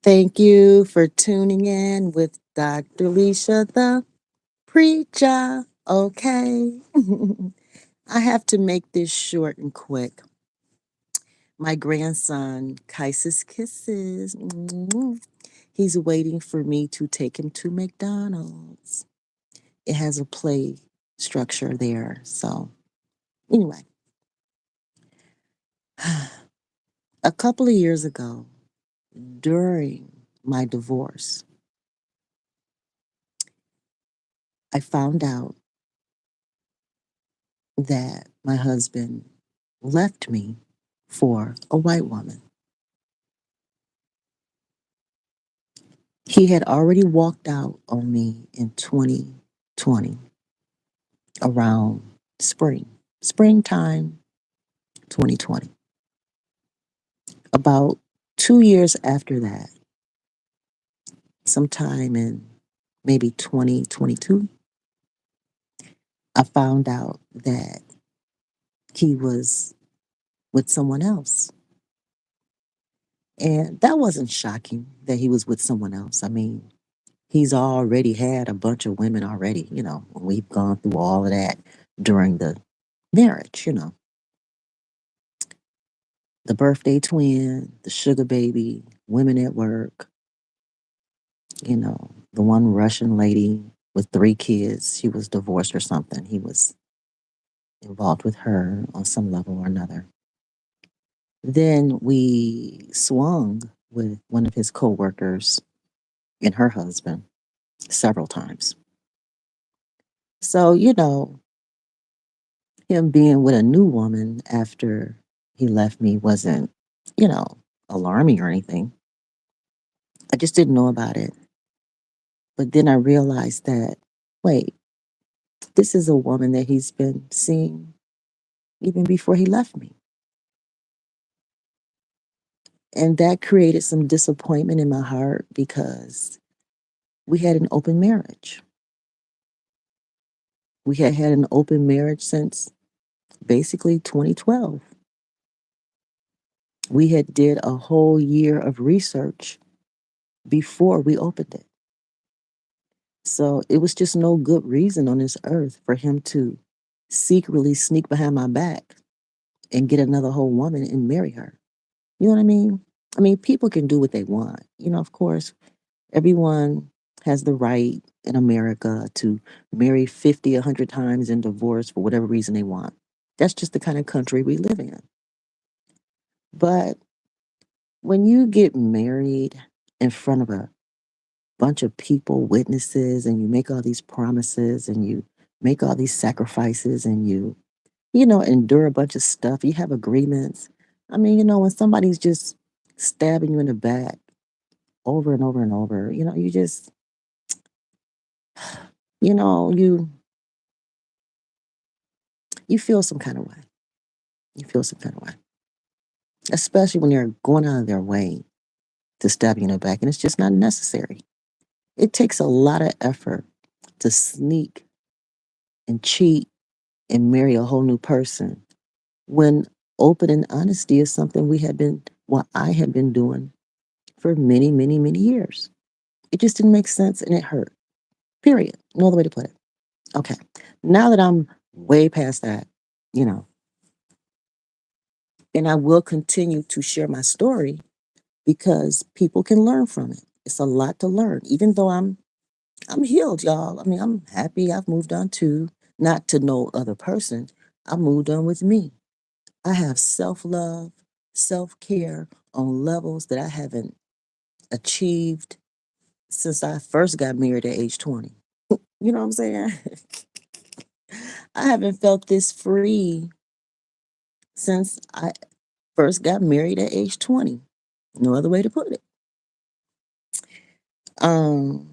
Thank you for tuning in with Dr. Leisha, the Preacher. Okay. I have to make this short and quick. My grandson, Kaisis Kisses, he's waiting for me to take him to McDonald's. It has a play structure there. So, anyway, a couple of years ago, during my divorce, I found out that my husband left me for a white woman. He had already walked out on me in 2020 around springtime 2020. About 2 years after that, sometime in maybe 2022, I found out that he was with someone else. And that wasn't shocking that he was with someone else. I mean, he's already had a bunch of women already, we've gone through all of that during the marriage, the birthday twin, the sugar baby, women at work, the one Russian lady with 3 kids. She was divorced or something. He was involved with her on some level or another. Then we swung with one of his coworkers and her husband several times. So, him being with a new woman after he left me wasn't, you know, alarming or anything. I just didn't know about it. But then I realized that, wait, this is a woman that he's been seeing even before he left me. And that created some disappointment in my heart because we had an open marriage. We had had an open marriage since basically 2012. We had did a whole year of research before we opened it. So it was just no good reason on this earth for him to secretly sneak behind my back and get another whole woman and marry her. You know what I mean? I mean, people can do what they want. Of course, everyone has the right in America to marry 50, 100 times and divorce for whatever reason they want. That's just the kind of country we live in. But when you get married in front of a bunch of people, witnesses, and you make all these promises and you make all these sacrifices and you endure a bunch of stuff, you have agreements. I mean, when somebody's just stabbing you in the back over and over and over, you just, you know, you you feel some kind of way. You feel some kind of way. Especially when they're going out of their way to stab you in the back and it's just not necessary. It takes a lot of effort to sneak and cheat and marry a whole new person when open and honesty is something I have been doing for many, many, many years. It just didn't make sense and it hurt. Period. No other way to put it. Okay. Now that I'm way past that, you know, and I will continue to share my story because people can learn from it. It's a lot to learn. Even though I'm healed, y'all. I mean, I'm happy I've moved on to not to no other person. I moved on with me. I have self-love, self-care on levels that I haven't achieved since I first got married at age 20. You know what I'm saying? I haven't felt this free since I first got married at age 20. No other way to put it. Um,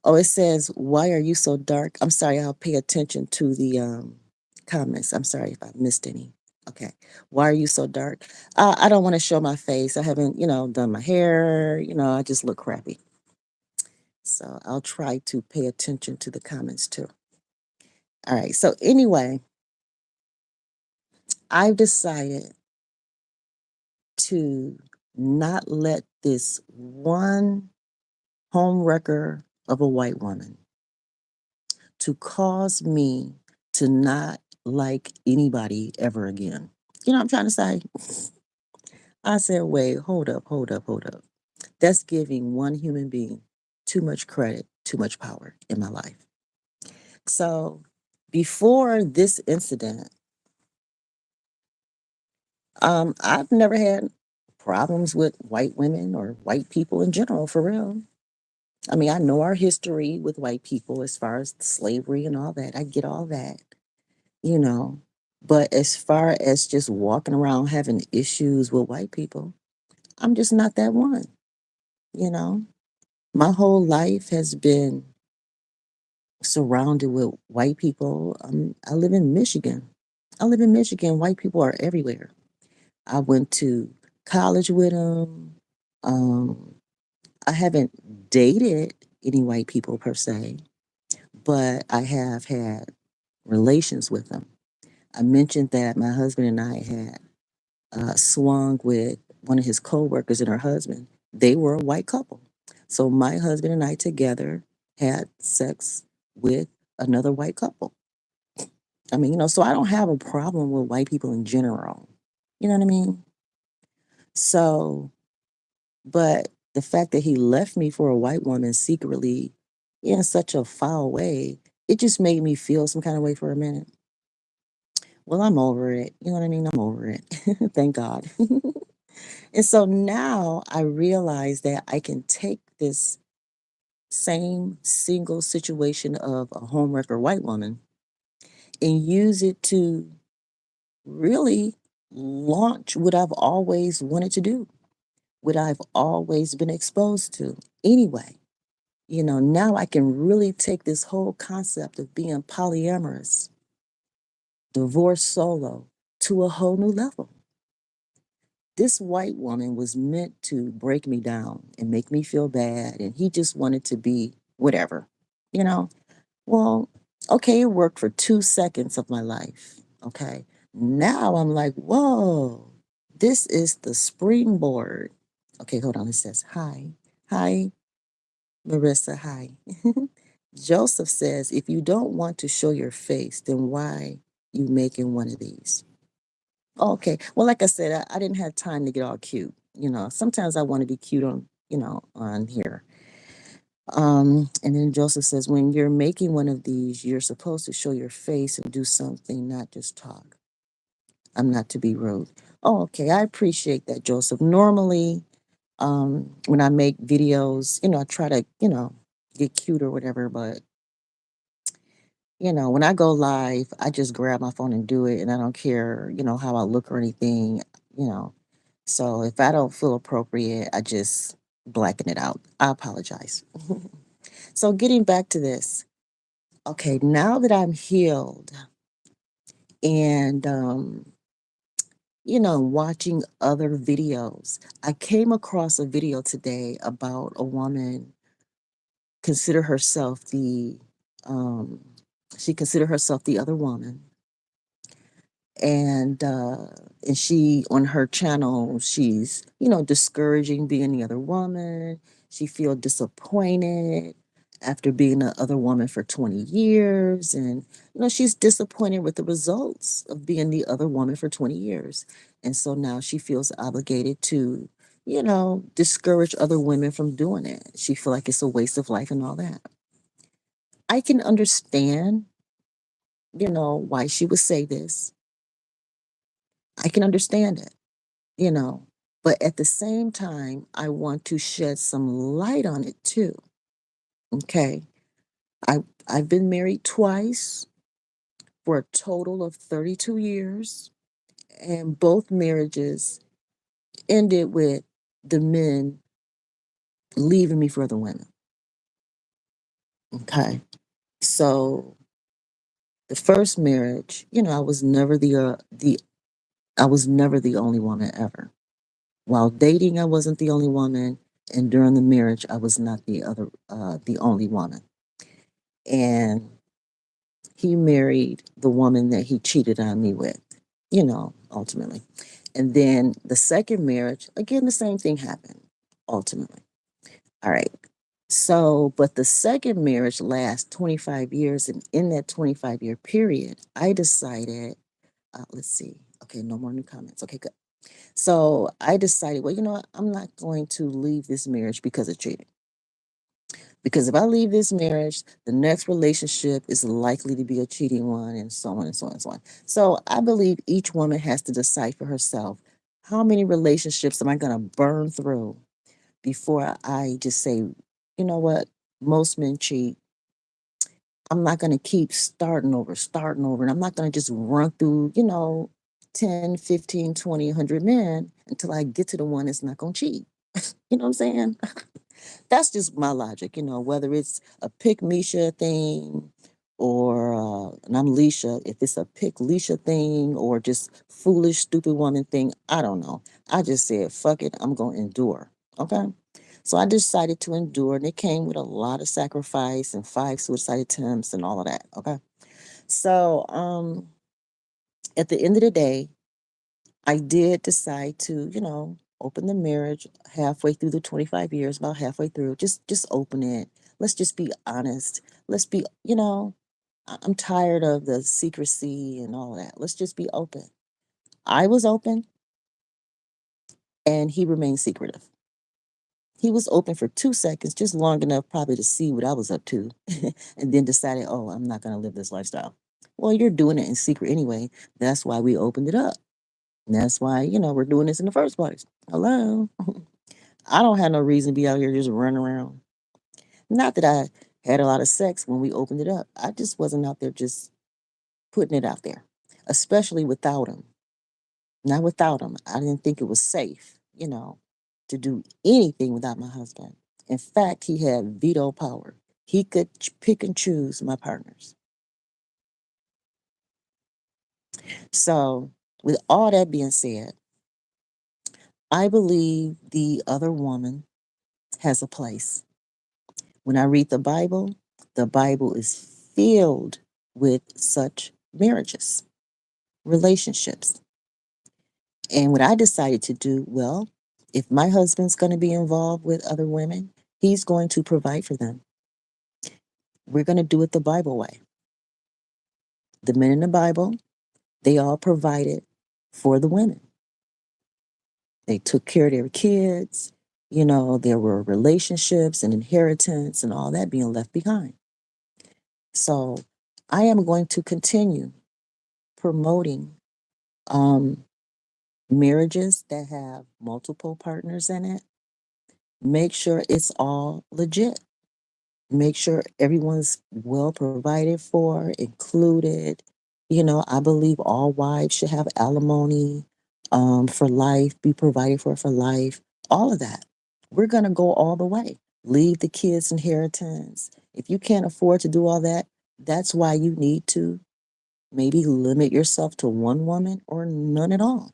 oh, it says, why are you so dark? I'm sorry, I'll pay attention to the comments. I'm sorry if I missed any. Okay. Why are you so dark? I don't want to show my face. I haven't, done my hair. I just look crappy. So I'll try to pay attention to the comments too. All right. So anyway, I've decided to not let this one home wrecker of a white woman to cause me to not like anybody ever again. You know what I'm trying to say? I said, wait, hold up, hold up, hold up. That's giving one human being too much credit, too much power in my life. So before this incident, I've never had problems with white women or white people in general, for real. I mean, I know our history with white people as far as slavery and all that. I get all that, you know. But as far as just walking around having issues with white people, I'm just not that one, you know. My whole life has been surrounded with white people. I live in Michigan. I live in Michigan. White people are everywhere. I went to college with them. Um, I haven't dated any white people per se, but I have had relations with them. I mentioned that my husband and I had swung with one of his coworkers and her husband. They were a white couple. So my husband and I together had sex with another white couple. I mean, so I don't have a problem with white people in general. You know what I mean? So, but the fact that he left me for a white woman secretly in such a foul way, it just made me feel some kind of way for a minute. Well, I'm over it. You know what I mean? I'm over it. Thank God. And so now I realize that I can take this same single situation of a homewrecker white woman and use it to really launch what I've always wanted to do, what I've always been exposed to. Anyway, now I can really take this whole concept of being polyamorous, divorced solo, to a whole new level. This white woman was meant to break me down and make me feel bad, and he just wanted to be whatever, you know? Well, okay, it worked for 2 seconds of my life. Okay. Now I'm like, whoa, this is the springboard. Okay, hold on. It says, hi. Hi, Marissa. Hi. Joseph says, if you don't want to show your face, then why you making one of these? Okay. Well, like I said, I didn't have time to get all cute. Sometimes I want to be cute on here. And then Joseph says, when you're making one of these, you're supposed to show your face and do something, not just talk. I'm not to be rude. Oh, okay. I appreciate that, Joseph. Normally, when I make videos, I try to, get cute or whatever, but when I go live, I just grab my phone and do it, and I don't care, how I look or anything, you know. So if I don't feel appropriate, I just blacken it out. I apologize. So getting back to this, okay, now that I'm healed and watching other videos, I came across a video today about a woman consider herself the um she considered herself the other woman, and she on her channel she's discouraging being the other woman. She feel disappointed after being the other woman for 20 years, and she's disappointed with the results of being the other woman for 20 years, and so now she feels obligated to discourage other women from doing it. She feel like it's a waste of life and all that. I can understand why she would say this. I can understand it, you know. But at the same time, I want to shed some light on it too. Okay. I've been married twice for a total of 32 years, and both marriages ended with the men leaving me for other women. Okay. So the first marriage, I was never the only woman ever. While dating, I wasn't the only woman, and during the marriage, I was not the only woman. And he married the woman that he cheated on me with, ultimately. And then the second marriage, again, the same thing happened ultimately. All right. So, but the second marriage lasts 25 years. And in that 25-year period, I decided, let's see. Okay, no more new comments. Okay, good. So I decided, well, you know what? I'm not going to leave this marriage because of cheating. Because if I leave this marriage, the next relationship is likely to be a cheating one, and so on and so on and so on. So I believe each woman has to decide for herself, how many relationships am I going to burn through before I just say, you know what? Most men cheat. I'm not going to keep starting over. And I'm not going to just run through, 10, 15, 20, 100 men until I get to the one that's not going to cheat. You know what I'm saying? That's just my logic, whether it's a pick Misha thing or, and I'm Leisha, if it's a pick Leisha thing or just foolish, stupid woman thing, I don't know. I just said, fuck it, I'm going to endure. Okay. So I decided to endure, and it came with a lot of sacrifice and 5 suicide attempts and all of that. Okay. So at the end of the day, I did decide to, open the marriage halfway through the 25 years, about halfway through. Just open it. Let's just be honest. Let's be, I'm tired of the secrecy and all that. Let's just be open. I was open and he remained secretive. He was open for 2 seconds, just long enough probably to see what I was up to, and then decided, oh, I'm not going to live this lifestyle. Well, you're doing it in secret anyway. That's why we opened it up. And that's why, we're doing this in the first place. Hello. I don't have no reason to be out here just running around. Not that I had a lot of sex when we opened it up. I just wasn't out there just putting it out there, especially without him. Not without him. I didn't think it was safe, to do anything without my husband. In fact, he had veto power. He could pick and choose my partners. So, with all that being said, I believe the other woman has a place. When I read the Bible is filled with such marriages, relationships. And what I decided to do, well, if my husband's going to be involved with other women, he's going to provide for them. We're going to do it the Bible way. The men in the Bible, they all provided for the women. They took care of their kids. There were relationships and inheritance and all that being left behind. So I am going to continue promoting um, marriages that have multiple partners in it. Make sure it's all legit. Make sure everyone's well provided for, included. I believe all wives should have alimony for life, be provided for life, all of that. We're going to go all the way. Leave the kids' inheritance. If you can't afford to do all that, that's why you need to maybe limit yourself to one woman or none at all.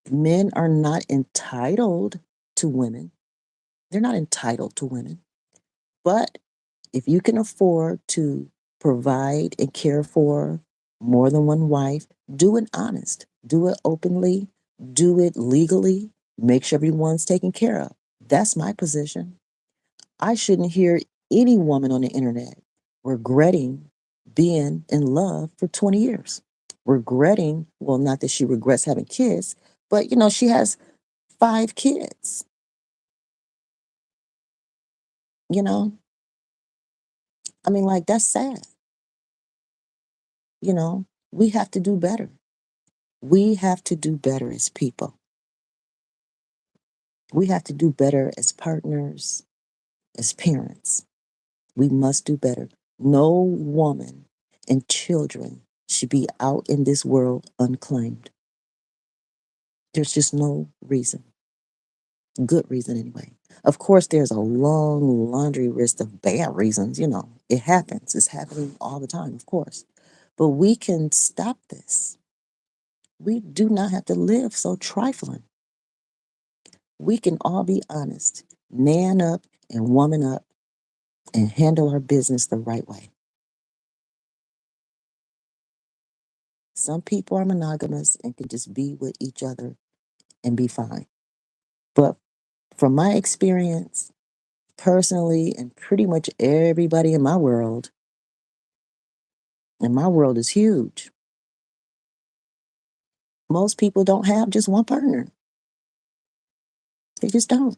Men are not entitled to women. They're not entitled to women. But if you can afford to provide and care for more than one wife, do it honest, do it openly, do it legally, make sure everyone's taken care of. That's my position. I shouldn't hear any woman on the internet regretting being in love for 20 years. Regretting, well, not that she regrets having kids, but she has 5 kids, you know? I mean, like, that's sad, you know? We have to do better. We have to do better as people. We have to do better as partners, as parents. We must do better. No woman and children should be out in this world unclaimed. There's just no reason, good reason anyway. Of course, there's a long laundry list of bad reasons, It happens. It's happening all the time, of course. But we can stop this. We do not have to live so trifling. We can all be honest, man up and woman up, and handle our business the right way. Some people are monogamous and can just be with each other and be fine. But from my experience, personally, and pretty much everybody and my world is huge. Most people don't have just one partner. They just don't.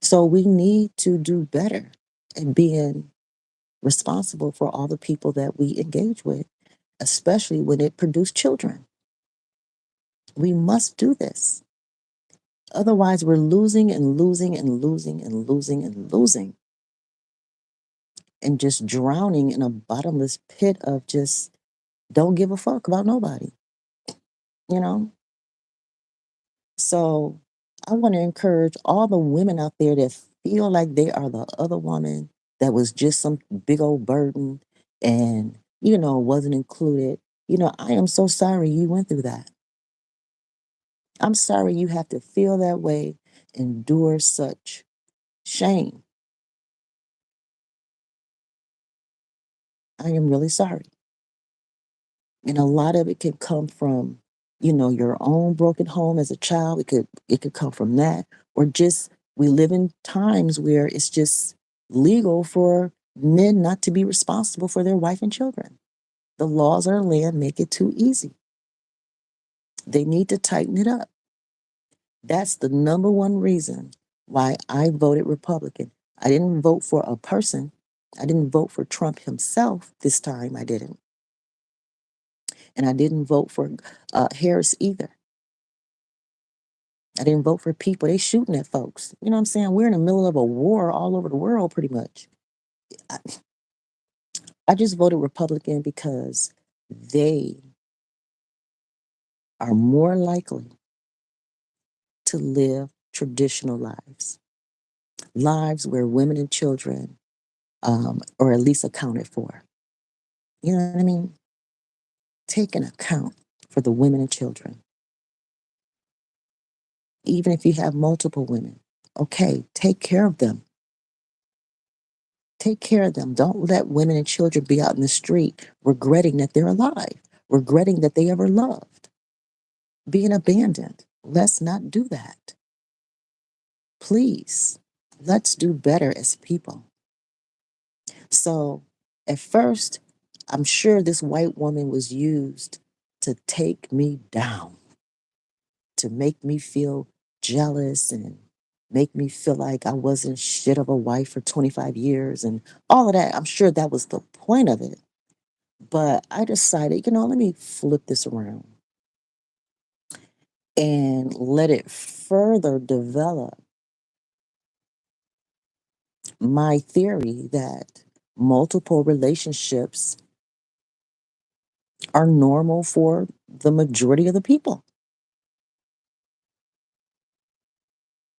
So we need to do better at being responsible for all the people that we engage with, especially when it produces children. We must do this. Otherwise, we're losing and losing and losing and losing and losing and just drowning in a bottomless pit of just don't give a fuck about nobody, you know? So I want to encourage all the women out there that feel like they are the other woman that was just some big old burden and, wasn't included. I am so sorry you went through that. I'm sorry you have to feel that way, endure such shame. I am really sorry. And a lot of it can come from, your own broken home as a child. It could come from that. Or just we live in times where it's just legal for men not to be responsible for their wife and children. The laws of our land make it too easy. They need to tighten it up. That's the number one reason why I voted Republican. I didn't vote for a person. I didn't vote for Trump himself this time. I didn't. And I didn't vote for Harris either. I didn't vote for people. They shooting at folks. You know what I'm saying? We're in the middle of a war all over the world, pretty much. I, I just voted Republican because they are more likely to live traditional lives, lives where women and children are at least accounted for. You know what I mean? Take an account for the women and children. Even if you have multiple women, okay, take care of them. Take care of them. Don't let women and children be out in the street regretting that they're alive, regretting that they ever loved, being abandoned. Let's not do that. Please, let's do better as people. So, at first, I'm sure this white woman was used to take me down, to make me feel jealous and make me feel like I wasn't shit of a wife for 25 years and all of that. I'm sure that was the point of it. But I decided, let me flip this around and let it further develop my theory that multiple relationships are normal for the majority of the people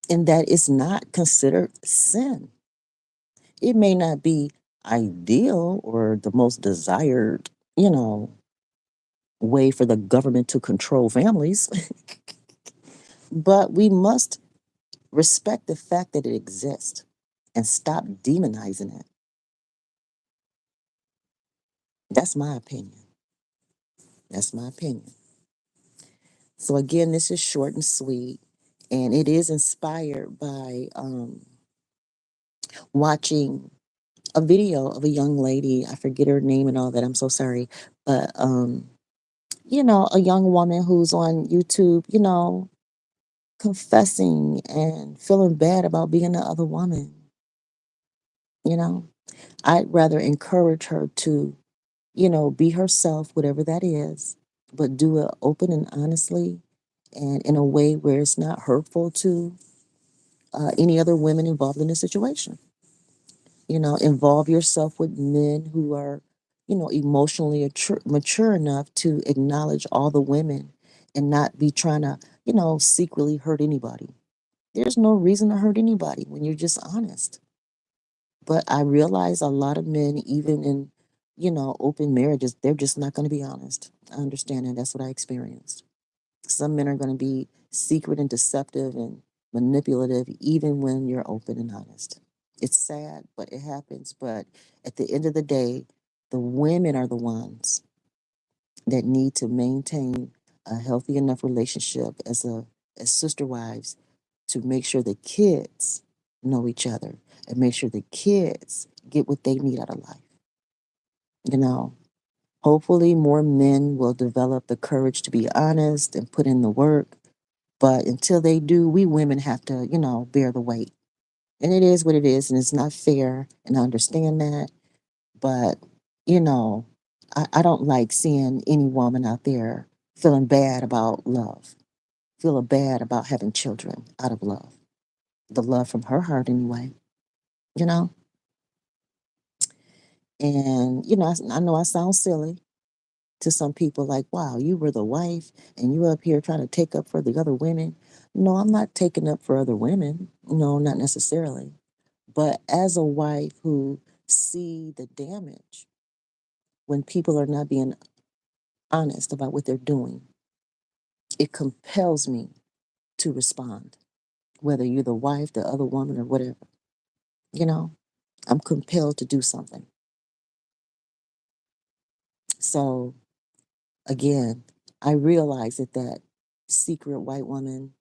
and that it's not considered sin. It may not be ideal or the most desired, way for the government to control families, but we must respect the fact that it exists and stop demonizing it. That's my opinion. That's my opinion. So again, this is short and sweet, and it is inspired by watching a video of a young lady. I forget her name and all that. I'm so sorry, but a young woman who's on YouTube, confessing and feeling bad about being the other woman. You know, I'd rather encourage her to, be herself, whatever that is, but do it open and honestly and in a way where it's not hurtful to any other women involved in the situation. Involve yourself with men who are, emotionally mature enough to acknowledge all the women and not be trying to, secretly hurt anybody. There's no reason to hurt anybody when you're just honest. But I realize a lot of men, even in, open marriages, they're just not going to be honest. I understand that. That's what I experienced. Some men are going to be secret and deceptive and manipulative, even when you're open and honest. It's sad, but it happens. But at the end of the day, the women are the ones that need to maintain a healthy enough relationship as sister wives to make sure the kids know each other and make sure the kids get what they need out of life. You know, hopefully more men will develop the courage to be honest and put in the work. But until they do, we women have to, bear the weight. And it is what it is, and it's not fair, and I understand that. But, you know, I don't like seeing any woman out there feeling bad about love, feeling bad about having children out of love. The love from her heart, anyway, you know? And, I know I sound silly to some people like, wow, you were the wife and you up here trying to take up for the other women. No, I'm not taking up for other women. No, not necessarily. But as a wife who see the damage when people are not being honest about what they're doing, it compels me to respond, whether you're the wife, the other woman, or whatever. You know, I'm compelled to do something. So again, I realized that secret white woman,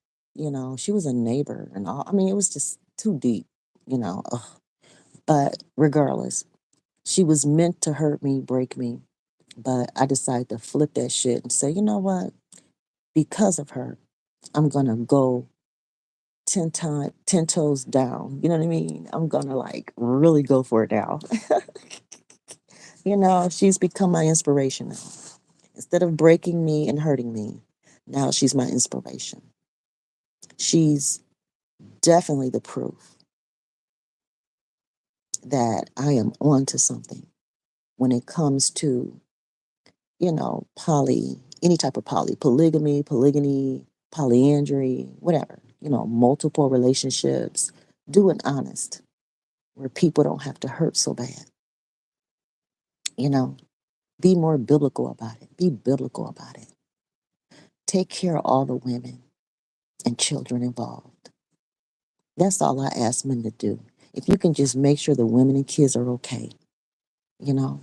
she was a neighbor and all. I mean, it was just too deep, Ugh. But regardless, she was meant to hurt me, break me. But I decided to flip that shit and say, you know what? Because of her, I'm gonna go 10 toes down. You know what I mean? I'm gonna like really go for it now. She's become my inspiration now. Instead of breaking me and hurting me, now she's my inspiration. She's definitely the proof that I am onto something when it comes to, any type of polygamy, polyandry, whatever, multiple relationships. Do it honest, where people don't have to hurt so bad. You know, be more biblical about it. Be biblical about it. Take care of all the women and children involved. That's all I ask men to do. If you can just make sure the women and kids are okay, you know,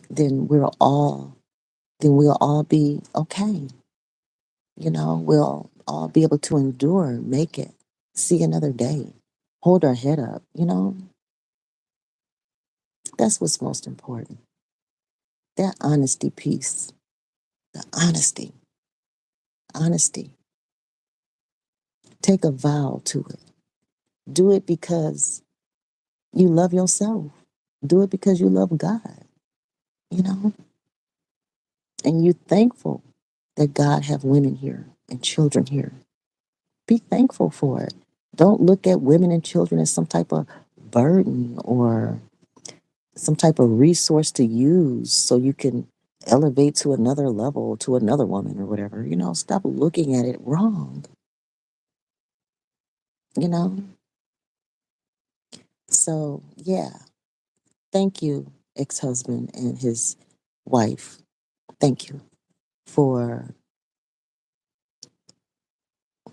then we'll all be okay. We'll all be able to endure, make it, see another day, hold our head up, That's what's most important. That honesty piece, the honesty, honesty. Take a vow to it. Do it because you love yourself. Do it because you love God, you know? And you're thankful that God have women here and children here. Be thankful for it. Don't look at women and children as some type of burden or some type of resource to use so you can elevate to another level, to another woman or whatever. Stop looking at it wrong, you know? So, yeah, thank you, ex husband and his wife. Thank you for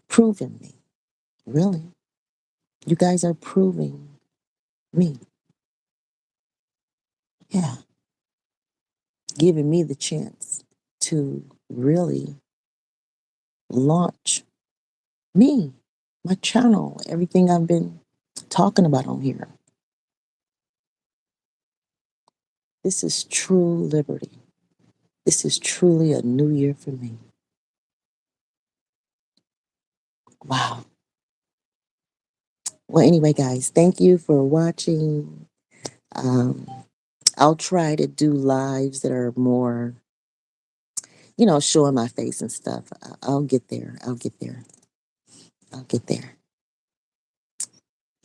proving me. Really. You guys are proving me. Yeah. Giving me the chance to really launch me, my channel, everything I've been talking about on here. This is true liberty. This is truly a new year for me. Wow. Well, anyway, guys, thank you for watching. Um, I'll try to do lives that are more, showing my face and stuff. I'll get there. I'll get there. I'll get there.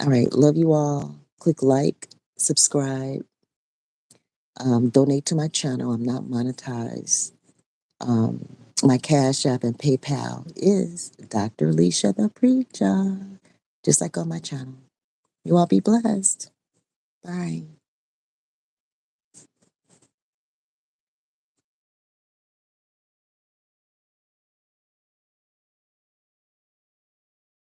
All right. Love you all. Click like, subscribe, donate to my channel. I'm not monetized. Um, my Cash App and PayPal is Dr. Alicia the Preacher, just like on my channel. You all be blessed. Bye.